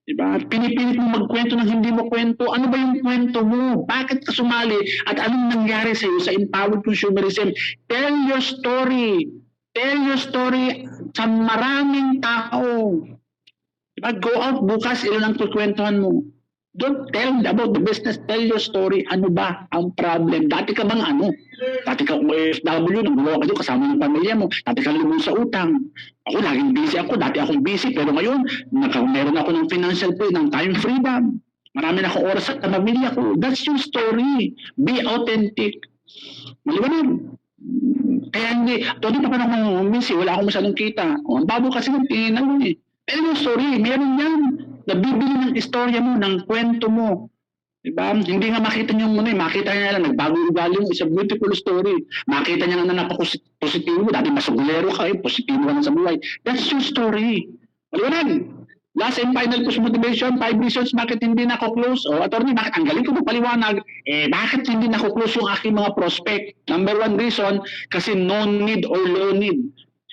Diba? Pinipilit mo magkwento ng hindi mo kwento. Ano ba yung kwento mo? Bakit ka sumali? At anong nangyari sa iyo sa empowered consumerism? Tell your story. Tell your story sa maraming tao. Diba? Go out bukas, ilan ang kukwentuhan mo. Don't tell about the business. Tell your story. Ano ba ang problem? Dati ka bang ano? Dati ka OFW, nagbuwa ka doon kasama ng pamilya mo. Dati ka lumong sa utang. Ako, laging busy ako. Dati akong busy. Pero ngayon, meron ako ng financial freedom, ng time freedom. Marami na akong oras sa pamilya ko. That's your story. Be authentic. Maliwanag. Kaya hindi, todo pa akong busy. Wala akong masyadong kita. O, ang babo kasi ng tingin ako eh. Pero yung story, meron yan. Nabibili ng istorya mo, ng kwento mo. Diba? Hindi nga makita niyo muna, makita niya lang, nagbago ugali mo, it's a beautiful story. Makita niya na napaka-positibo mo, dati masugulero ka, positibo ka na sa buhay. That's your story. Maliwanag. Last and final push motivation, 5 reasons bakit hindi nako-close. O, attorney, bakit ang galing ko magpaliwanag? Bakit hindi nako-close yung aking mga prospect? Number 1 reason, kasi no need or low need.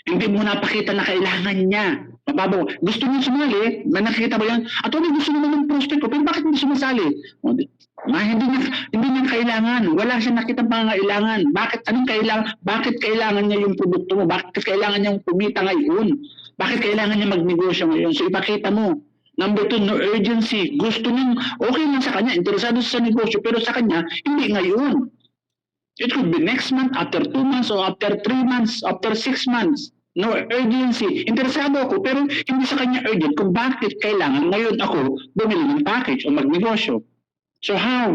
Hindi mo napakita na kailangan niya. Mababaw. Gusto niya sumali, may nakikita ba yan? Attorney, gusto naman ng prospect ko, pero bakit hindi sumasali? Hindi niya kailangan. Wala siya nakita pangangailangan. Bakit kailangan niya yung produkto mo? Bakit kailangan niyang pumita ngayon? Bakit kailangan niya magnegosyo ngayon? So ipakita mo. Number 2, no urgency. Gusto niyang, okay lang sa kanya, interesado sa negosyo, pero sa kanya, hindi ngayon. It could be next month, after 2 months, or after 3 months, after 6 months. No urgency. Interesado ako, pero hindi sa kanya urgent kung bakit kailangan ngayon ako bumili ng package o magnegosyo. So how?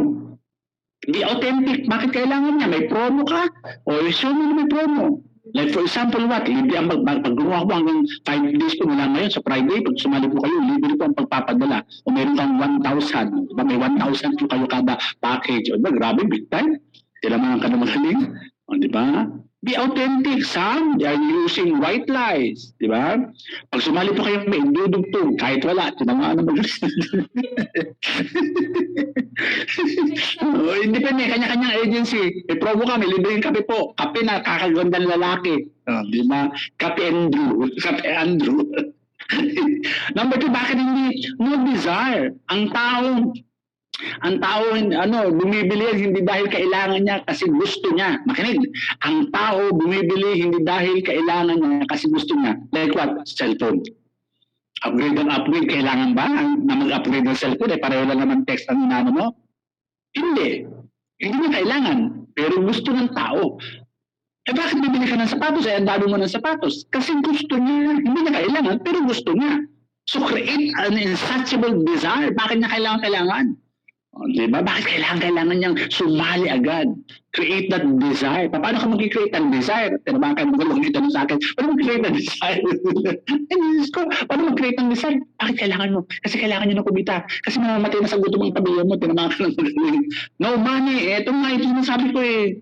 Be authentic. Bakit kailangan niya? May promo ka? O show mo na may promo. Like for example, what? Libre ang pag gumawa ko hanggang 5 days po mula ngayon sa Friday, pag sumali po kayo, libre po ang pagpapadala. O meron kang 1,000. Diba? May 1,000 po kayo kada package. O diba? Grabe, big time. Tinamangan ka na magaling. O diba? Be authentic. Some, they are using white lies. Diba? Pag sumali po kayo, may dudugtong. Kahit wala, tinamangan na magaling. Depende, kanya-kanyang agency. May promo kami, libreng kape po. Kape na kakagandang lalaki. Diba? Kape Andrew. Number 2, bakit hindi? No desire. Ang tao bumibili hindi dahil kailangan niya kasi gusto niya. Makinig. Ang tao bumibili hindi dahil kailangan niya kasi gusto niya. Like what? Cellphone. Upgrade ang upgrade. Kailangan ba na mag-upgrade ng cellphone? Pareho lang naman text ang inano mo? Hindi. Hindi niya kailangan. Pero gusto ng tao. Bakit bibili ka ng sapatos? Ang dami mo ng sapatos. Kasi gusto niya. Hindi niya kailangan, pero gusto niya. So create an insatiable desire. Bakit niya kailangan? Diba? Bakit kailangan niyang sumali agad? Create that desire. Paano ka mag-create ng desire? Tinabahan ka magulong ito sa akin. Paano mag-create ng desire? Paano mag-create ng desire? Bakit kailangan mo? Kasi kailangan niyo ng kumita. Kasi mamamatay na sa gutom ang pamilya mo. Tinabahan ka ng magaling. No money. Ito nga, ito yung sabi ko eh.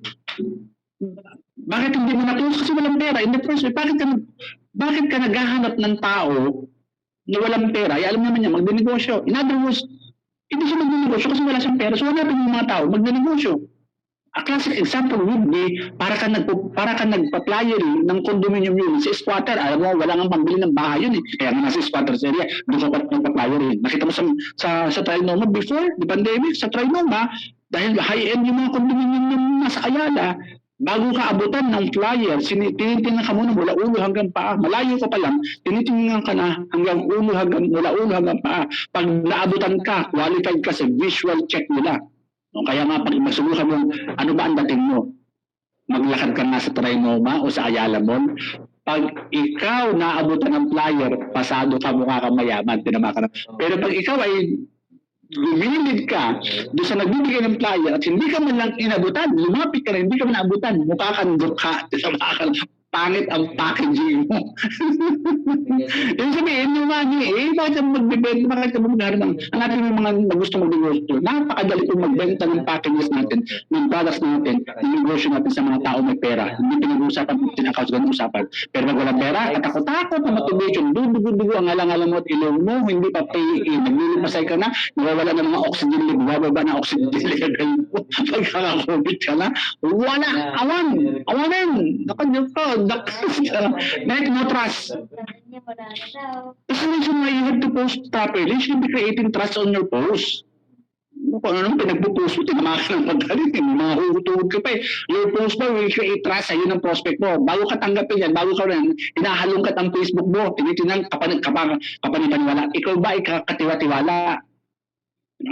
Bakit hindi mo na-close? Kasi walang pera. In the first way, bakit ka naghahanap ng tao na walang pera? Alam naman niya, magdinegosyo. In other words, hindi siya magnenegosyo kasi wala siyang pera. So hanapin yung mga tao, magnenegosyo. A classic example would be, para ka nagpa-flyery ng condominium unit sa squatter. Alam mo, wala nga pambili ng bahay yun eh. Kaya nga nasa squatter's area, doon ka nagpa-flyery. Nakita mo sa Trinoma before the pandemic, sa Trinoma, dahil high-end yung mga condominium na nasa Ayala, bago ka abutan ng flyer, tinitingnan ka muna mula ulo hanggang paa. Malayo ka pa lang, tinitingnan ka na mula ulo hanggang paa. Pag naabutan ka, qualified ka sa visual check nila. No, kaya nga pag masubukan mo, ano ba ang dating mo? Maglakad ka na sa Trinoma o sa Ayala Mall. Pag ikaw naabutan ng flyer, pasado ka, mukha ka mayaman, tinama ka na. Pero pag ikaw ay gumilid ka doon sa nagbibigay ng flyer at hindi ka man lang inabutan, lumapit ka na, hindi ka man naabutan, mukha kang dukha, pangit ang packaging mo. Yung sabihin mo nga niya, bakit ka magbibenta, bakit ka magkakaroon ng, hanapin mo yung mga gusto mag-negosyo. Napakadali kong magbenta ng packages natin, ng products natin, ng negosyo natin sa mga tao may pera. Hindi pinag-uusapan, tinakaos ganun usapan. Pero pag walang pera, katakot-takot na motivation, dugo-dugo ang alang-alang mo at ilong mo, hindi pa naglilipasay ka na, nawawala ng mga oxygen level, bababa na oxygen level mo. Pagkaka-COVID ka na, wala, awanin, nakanyok ka, make no trust. Kasi reason why you have to post properly, you should be creating trust on your post. Kung anong pinagpo-post mo, tinamakan ng magaling, mga huhutugod ka pa eh. Your post mo will create trust sa'yo ng prospect mo. Bago ka tanggapin yan, bago ka rin, hinahalongkat ang Facebook mo, tinitinang kapanipaniwala. Ikaw ba ikakatiwa-tiwala?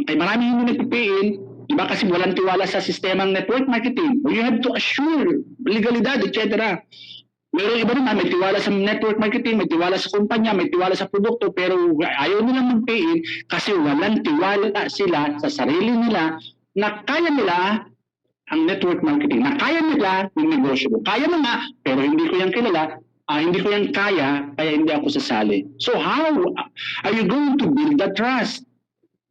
Kaya marami hindi nagpipiin, diba kasi walang tiwala sa sistemang network marketing. You have to assure legalidad, etc. Meron iba rin may tiwala sa network marketing, may tiwala sa kumpanya, may tiwala sa produkto, pero ayaw nilang mag-pay-in kasi walang tiwala sila sa sarili nila na kaya nila ang network marketing, na kaya nila yung negosyo mo. Kaya mo nga, pero hindi ko yan kilala, hindi ko yan kaya, kaya hindi ako sasali. So how are you going to build that trust?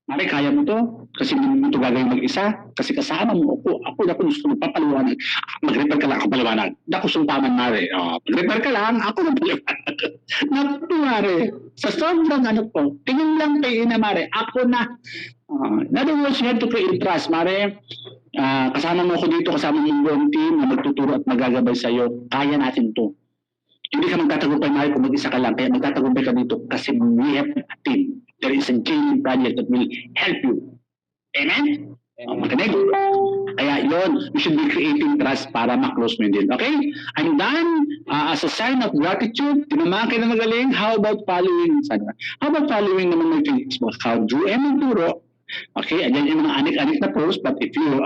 Mare, kaya mo to? Kasi hindi mo ito gagawin mag-isa. Kasi kasama mo ako gusto magpapaliwanag. Mag-repair ka lang, ako paliwanag. Ako sungtaman, Mare. Mag-repair ka lang, ako magpaliwanag. Naku, Mare. Sa sobrang ko, tingin lang kayo na, Mare. Ako na. In other words, you have to create trust, Mare. Kasama mo ako dito, kasama mo yung buong team na magtuturo at magagabay sa'yo. Kaya natin to. Hindi ka magtatagumpay, Mare, kung mag-isa ka lang. Kaya magtatagumpay ka dito kasi we have a team. There is a genuine project that will help you. Amen? Magaling. Kaya yun, you should be creating trust para ma-close mo din. Okay? I'm done. As a sign of gratitude, tinamakin na magaling. How about following? How about following naman ng Facebook? How do I magturo? Okay, ayan yung mga anik-anik na post. But if you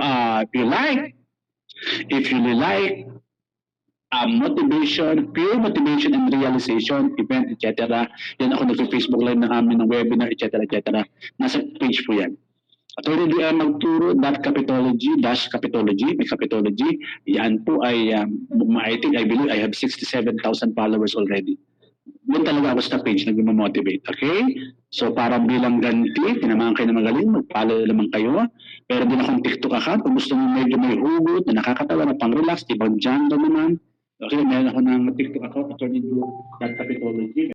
like motivation, pure motivation and realization, event, etc. Yan ako nag-Facebook live na kami ng webinar, etc. etc. Nasa page po yan. Attorney D.M. Magturo, .capitology, may capitology. Yan po ay, I believe I have 67,000 followers already. Doon talaga ako sa page nag-motivate. Okay? So parang bilang ganti, tinamahan kayo na magaling, mag-follow naman kayo. Pero din akong TikTok account, kung gusto mo medyo may hugot, na nakakatawa, na pang-relax, ibang genre naman. Okay, meron ako ng TikTok account, attorney.capitology.